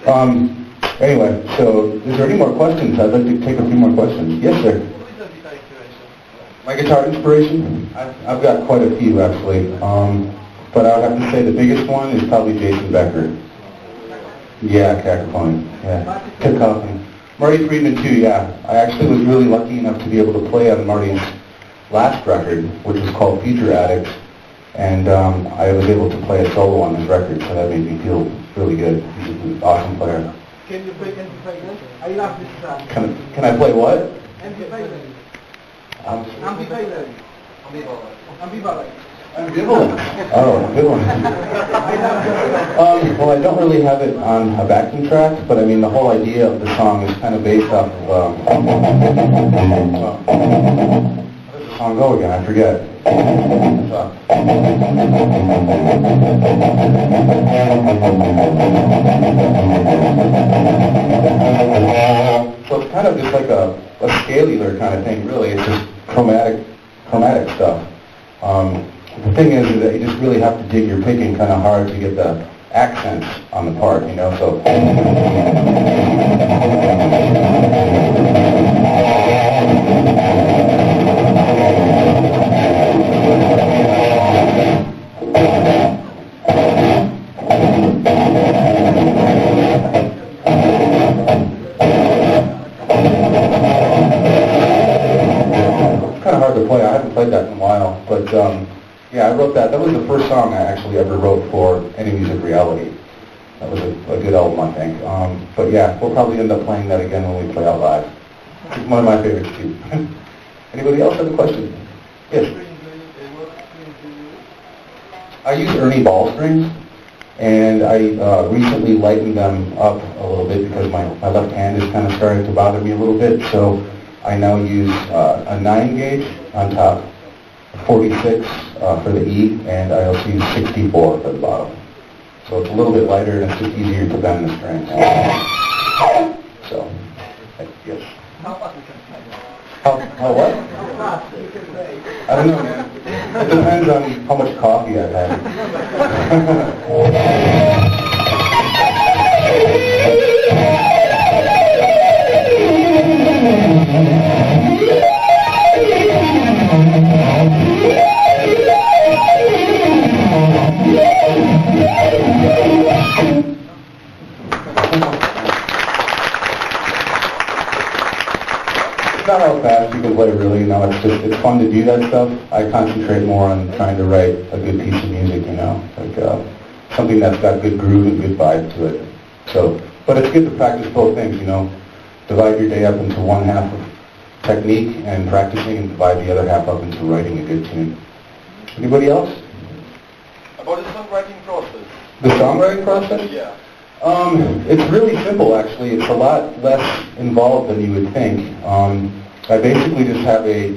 Anyway, so is there any more questions? I'd like to take a few more questions. Yes, sir. My guitar inspiration? I've got quite a few, actually. But I would have to say the biggest one is probably Jason Becker. Yeah, Cacophony. Yeah, Cacophony. Marty Friedman, too, yeah. I actually was really lucky enough to be able to play on Marty's last record, which was called Future Addict. And I was able to play a solo on this record, so that made me feel really good. He's an awesome player. Can you play Anti-Fragment? I love this song. Can I play what? Anti-Fragment. Ambivalent. Ambivalent. Ambivalent. Oh, ambivalent. Well, I don't really have it on a backing track, but I mean the whole idea of the song is kind of based off of. How does the song go again? I forget. So it's kind of just like a scalular kind of thing, really. It's just chromatic stuff. The thing is that you just really have to dig your picking kind of hard to get the accents on the part, you know, so. Kind of hard to play. I haven't played that in a while, but yeah, I wrote that. That was the first song I actually ever wrote for Any Music Reality. That was a good album, I think. But yeah, we'll probably end up playing that again when we play out live. It's one of my favorites too. Anybody else have a question? Yes. I use Ernie ball strings, and I recently lightened them up a little bit because my left hand is kind of starting to bother me a little bit. So I now use a 9 gauge on top, 46 for the E, and I also use 64 for the bottom. So it's a little bit lighter and it's just easier to bend the strings. So, yes. How what? I don't know, man. It depends on how much coffee I've had. It's not how fast you can play, really. You know, it's fun to do that stuff. I concentrate more on trying to write a good piece of music, you know, like something that's got good groove and good vibe to it. So, but it's good to practice both things, you know. Divide your day up into one half of technique and practicing, and divide the other half up into writing a good tune. Anybody else? About the songwriting process. The songwriting process? Yeah. It's really simple, actually. It's a lot less involved than you would think. I basically just have a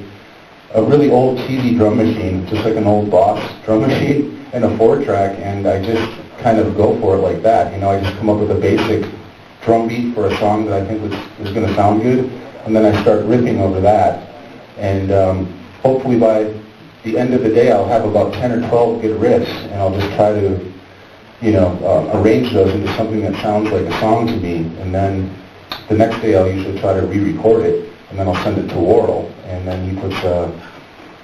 really old cheesy drum machine, just like an old Boss drum machine, and a 4-track, and I just kind of go for it like that. You know, I just come up with a basic drum beat for a song that I think is going to sound good, and then I start riffing over that. And hopefully by the end of the day, I'll have about 10 or 12 good riffs, and I'll just try to, you know, arrange those into something that sounds like a song to me, and then the next day I'll usually try to re-record it, and then I'll send it to Worrell, and then he puts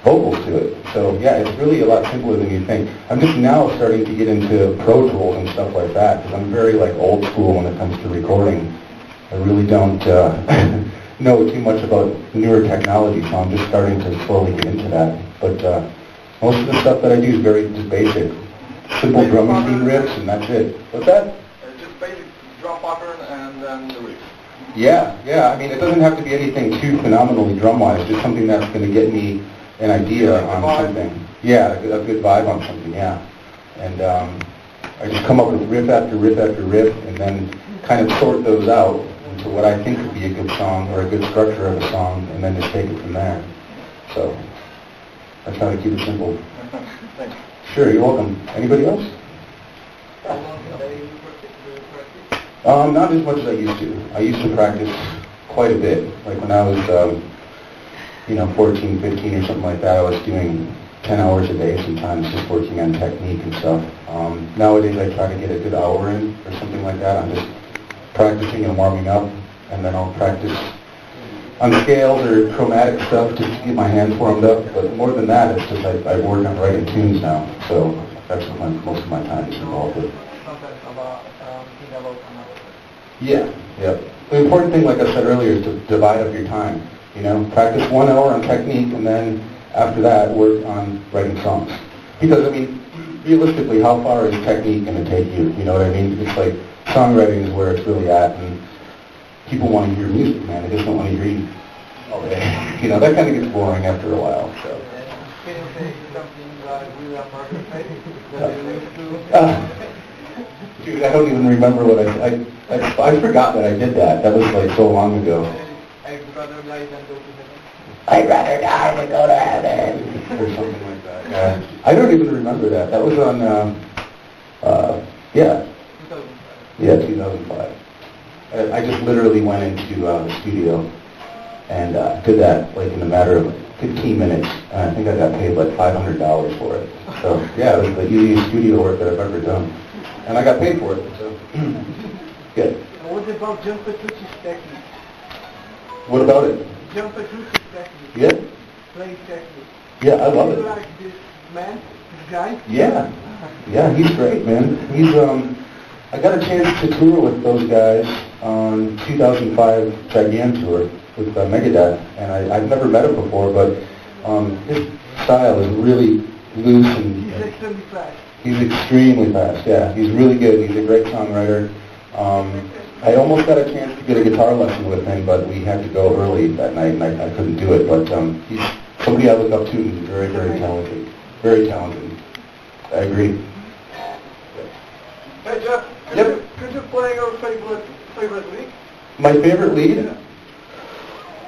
vocals to it. So yeah, it's really a lot simpler than you think. I'm just now starting to get into Pro Tools and stuff like that, because I'm very like old school when it comes to recording. I really don't know too much about newer technology, so I'm just starting to slowly get into that. But most of the stuff that I do is very just basic. Simple drum machine riffs, and that's it. What's that? Just basic drum pattern and then the riff. Yeah. I mean, it doesn't have to be anything too phenomenally drum-wise, just something that's going to get me an idea on something. Yeah, a good vibe on something, yeah. And I just come up with riff after riff after riff, and then kind of sort those out into what I think would be a good song or a good structure of a song, and then just take it from there. So I try to keep it simple. Thanks. Sure, you're welcome. Anybody else? Not as much as I used to. I used to practice quite a bit. Like when I was, 14, 15 or something like that, I was doing 10 hours a day sometimes just working on technique and stuff. Nowadays I try to get a good hour in or something like that. I'm just practicing and warming up, and then I'll practice on scales or chromatic stuff just to get my hands warmed up. But more than that, it's just I work on writing tunes now, so that's what most of my time is involved with. Sometimes about think about another. Yeah, yeah. The important thing, like I said earlier, is to divide up your time. You know, practice 1 hour on technique, and then after that, work on writing songs. Because, I mean, realistically, how far is technique going to take you? You know what I mean? It's like songwriting is where it's really at, and people want to hear music, man. They just don't want to hear you all day. You know, that kind of gets boring after a while. So. Can you say something like with a perfect face that you used to? Dude, I don't even remember what I forgot that I did that. That was like so long ago. I'd rather die than go to heaven. I'd rather die than go to heaven. Or something like that. Yeah. I don't even remember that. That was on, yeah. 2005. Yeah, 2005. I just literally went into the studio and did that like in a matter of 15 minutes. And I think I got paid like $500 for it. So yeah, it was the easiest studio work that I've ever done. And I got paid for it, so good. And what about John Petrucci's technique? What about it? John Petrucci's technique. Yeah? Playing technique. Yeah, I love Do you it. like this man, this guy? Yeah. Yeah, he's great, man. He's, I got a chance to tour with those guys on 2005 Gigan tour with Megadeth, and I've never met him before, but his style is really loose and... He's extremely fast. He's extremely fast, yeah. He's really good. He's a great songwriter. I almost got a chance to get a guitar lesson with him, but we had to go early that night, and I couldn't do it. But he's somebody I look up to, and he's very, very talented. Very talented. I agree. Hey Jeff, could you play your favorite lead? My favorite lead?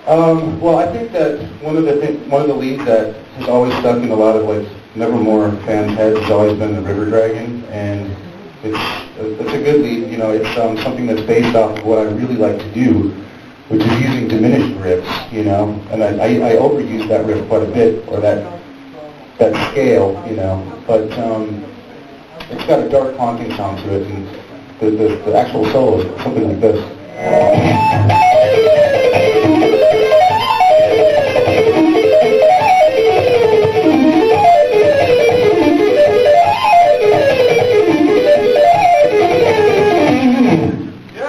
Well, I think that one of the leads that has always stuck in a lot of like Nevermore fans' heads has always been the River Dragon, and it's a good lead. You know, it's something that's based off of what I really like to do, which is using diminished riffs. You know, and I overuse that riff quite a bit, or that scale. You know, but it's got a dark, haunting sound to it, and the actual solo is something like this.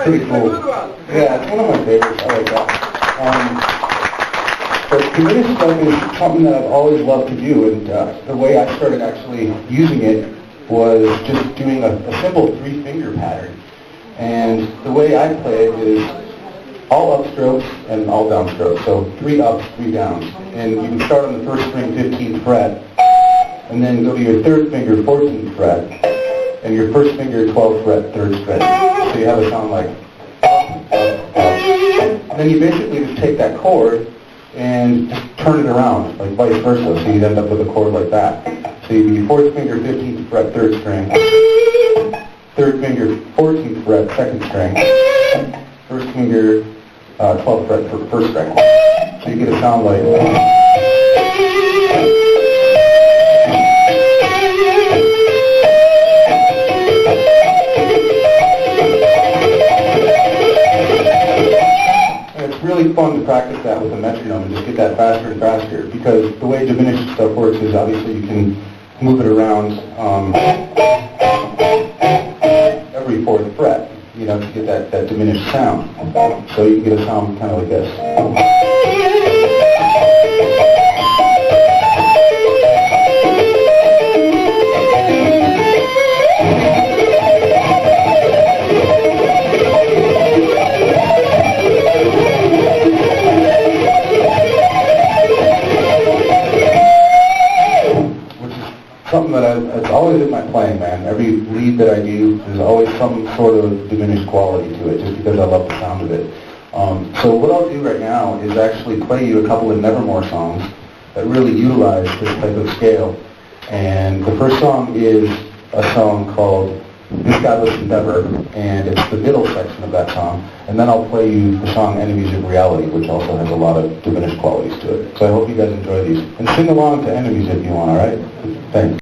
Pretty cool. Yeah, it's one of my favorites. I like that. But diminished stuff is something that I've always loved to do, and the way I started actually using it was just doing a simple 3-finger pattern. And the way I play it is all upstrokes and all downstrokes. So 3 ups, 3 downs. And you can start on the first string 15th fret, and then go to your third finger 14th fret, and your first finger 12th fret, 3rd fret. So you have a sound like and then you basically just take that chord and just turn it around, like vice versa, so you'd end up with a chord like that. So you'd be 4th finger, 15th fret, 3rd string, 3rd finger, 14th fret, 2nd string, 1st finger, 12th fret, 1st string. So you get a sound like... really fun to practice that with a metronome and just get that faster and faster, because the way diminished stuff works is obviously you can move it around every 4th fret, you know, to get that diminished sound. So you can get a sound kind of like this. Something that it's always in my playing, man. Every lead that I do, there's always some sort of diminished quality to it, just because I love the sound of it. So what I'll do right now is actually play you a couple of Nevermore songs that really utilize this type of scale. And the first song is a song called This Godless Endeavor, and it's the middle section of that song. And then I'll play you the song Enemies of Reality, which also has a lot of diminished qualities to it. So I hope you guys enjoy these. And sing along to Enemies if you want, all right? Thanks.